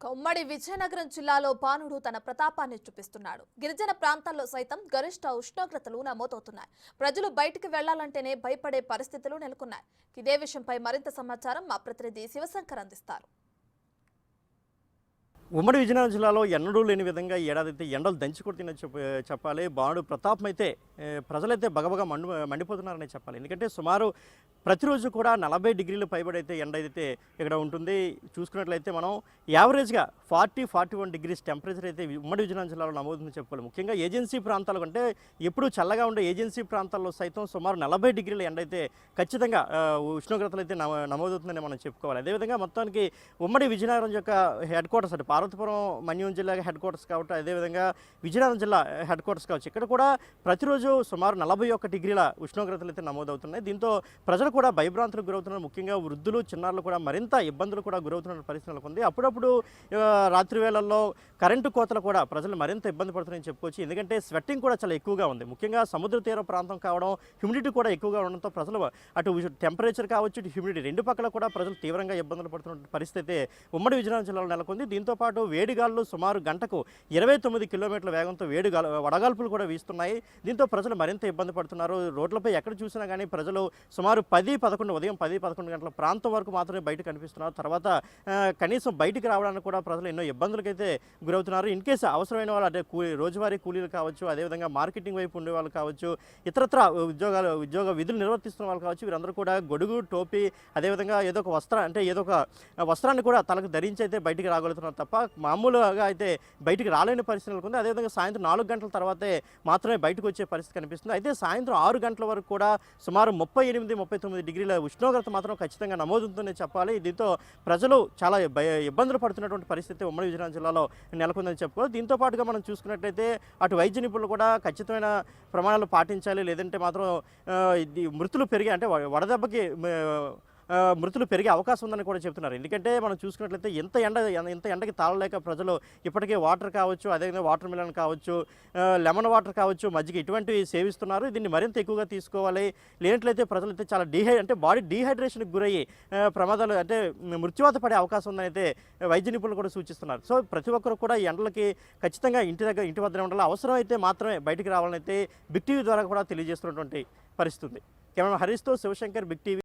ఉమ్మడి విజయనగరం జిల్లాలో బాణుడు తన ప్రతాపాన్ని చూపిస్తున్నాడు. గిరిజన ప్రాంతాల్లో సైతం గరిష్ట ఉష్ణోగ్రతలు నమోదవుతున్నాయి. ప్రజలు బయటికి వెళ్లాలంటేనే భయపడే పరిస్థితులు నెలకొన్నాయి. ఇదే విషయంపై మరింత సమాచారం మా ప్రతినిధి శివశంకర్ అందిస్తారు. ఉమ్మడి విజయనగరం జిల్లాలో ఎన్నడూ లేని విధంగా ఈ ఏడాది ఎండలు దంచి కొడుతున్న చెప్పాలి. బాణుడు ప్రతాపం అయితే ప్రజలైతే బగబగ మండిపోతున్నారని చెప్పాలి. ఎందుకంటే సుమారు ప్రతిరోజు కూడా 40 డిగ్రీలు పైబడి అయితే ఎండ అయితే ఇక్కడ ఉంటుంది. చూసుకున్నట్లయితే మనం యావరేజ్గా 40-41 డిగ్రీస్ టెంపరేచర్ అయితే ఉమ్మడి విజయనగరం జిల్లాలో నమోదుందని చెప్పుకోవాలి. ముఖ్యంగా ఏజెన్సీ ప్రాంతాలు కంటే ఎప్పుడూ చల్లగా ఉండే ఏజెన్సీ ప్రాంతాల్లో సైతం సుమారు 40 డిగ్రీల ఎండ అయితే ఖచ్చితంగా ఉష్ణోగ్రతలు అయితే నమోదవుతుందని మనం చెప్పుకోవాలి. అదేవిధంగా మొత్తానికి ఉమ్మడి విజయనగరం యొక్క హెడ్ క్వార్టర్స్ అంటే పార్వతీపురం మన్యం జిల్లా హెడ్ క్వార్టర్స్ కాబట్టి, అదేవిధంగా విజయనగరం జిల్లా హెడ్ క్వార్టర్స్ కావచ్చు, ఇక్కడ కూడా ప్రతిరోజు సుమారు 41 డిగ్రీల ఉష్ణోగ్రతలు అయితే నమోదవుతున్నాయి. దీంతో ప్రజలు కూడా భయభ్రాంతులకు గురవుతున్నారు. ముఖ్యంగా వృద్ధులు చిన్నారులు కూడా మరింత ఇబ్బందులు కూడా గురవుతున్న పరిస్థితి నెలకొంది. అప్పుడప్పుడు రాత్రి వేళల్లో కరెంటు కోతలు కూడా ప్రజలు మరింత ఇబ్బంది పడుతున్నాయని చెప్పుకోవచ్చు. ఎందుకంటే స్వెట్టింగ్ కూడా చాలా ఎక్కువగా ఉంది. ముఖ్యంగా సముద్ర తీర ప్రాంతం కావడం, హ్యూమిడిటీ కూడా ఎక్కువగా ఉండడంతో ప్రజలు అటు టెంపరేచర్ కావచ్చు, ఇటు హ్యూమిడిటీ రెండు పక్కల కూడా ప్రజలు తీవ్రంగా ఇబ్బందులు పడుతున్న పరిస్థితి ఉమ్మడి విజయనగరం జిల్లాలో నెలకొంది. దీంతో పాటు వేడిగాలు సుమారు గంటకు 29 కిలోమీటర్ల వేగంతో వడగాల్పులు కూడా వీస్తున్నాయి. దీంతో ప్రజలు మరింత ఇబ్బంది పడుతున్నారు. రోడ్లపై ఎక్కడ చూసినా కానీ ప్రజలు సుమారు ఉదయం 10-11 గంటల ప్రాంతం వరకు మాత్రమే బయట కనిపిస్తున్నారు. తర్వాత కనీసం బయటికి రావడానికి కూడా ప్రజలు ఎన్నో ఇబ్బందులకైతే గురవుతున్నారు. ఇన్ కేసు అవసరమైన వాళ్ళు అంటే రోజువారీ కూలీలు కావచ్చు, అదేవిధంగా మార్కెటింగ్ వైపు ఉండే వాళ్ళు కావచ్చు, ఇతరత్ర ఉద్యోగ విధులు నిర్వర్తిస్తున్న వాళ్ళు కావచ్చు, వీరందరూ కూడా గొడుగు, టోపీ, అదేవిధంగా ఏదో ఒక వస్త్రాన్ని కూడా తలకు ధరించి అయితే బయటికి రాగలుగుతున్నారు తప్ప మామూలుగా అయితే బయటికి రాలేని పరిస్థితి నెలకొంది. అదేవిధంగా సాయంత్రం 4 గంటల తర్వాతే మాత్రమే బయటకు వచ్చే పరిస్థితి కనిపిస్తుంది. అయితే సాయంత్రం 6 గంటల వరకు కూడా సుమారు 38-39 డిగ్రీల ఉష్ణోగ్రత మాత్రం ఖచ్చితంగా నమోదుతుందని చెప్పాలి. దీంతో ప్రజలు చాలా ఇబ్బందులు పడుతున్నటువంటి పరిస్థితి ఉమ్మడి విజయనగరం జిల్లాలో నెలకొందని చెప్పుకోవాలి. దీంతో పాటుగా మనం చూసుకున్నట్లయితే అటు వైద్య నిపుణులు కూడా ఖచ్చితమైన ప్రమాణాలు పాటించాలి, లేదంటే మాత్రం మృతులు పెరిగి అంటే వడదెబ్బకి మృతులు పెరిగే అవకాశం ఉందని కూడా చెప్తున్నారు. ఎందుకంటే మనం చూసుకున్నట్లయితే ఇంత ఎండకి తాళలేక ప్రజలు ఇప్పటికే వాటర్ కావచ్చు, అదేవిధంగా వాటర్ మిలన్ కావచ్చు, లెమన్ వాటర్ కావచ్చు, మజ్జిగ ఇటువంటివి సేవిస్తున్నారు. దీన్ని మరింత ఎక్కువగా తీసుకోవాలి. లేనట్లయితే ప్రజలైతే చాలా బాడీ డీహైడ్రేషన్కి గురయ్యి ప్రమాదాలు అంటే మృత్యువాత పడే అవకాశం ఉందని అయితే వైద్య నిపుణులు కూడా సూచిస్తున్నారు. సో ప్రతి ఒక్కరు కూడా ఈ ఎండలకి ఖచ్చితంగా ఇంటి వద్దనే ఉండాలి. అవసరం అయితే మాత్రమే బయటికి రావాలని అయితే బిగ్ టీవీ ద్వారా కూడా తెలియజేస్తున్నటువంటి పరిస్థితి ఉంది. కెమెరా హరీష్తో శివశంకర్, బిగ్ టీవీ.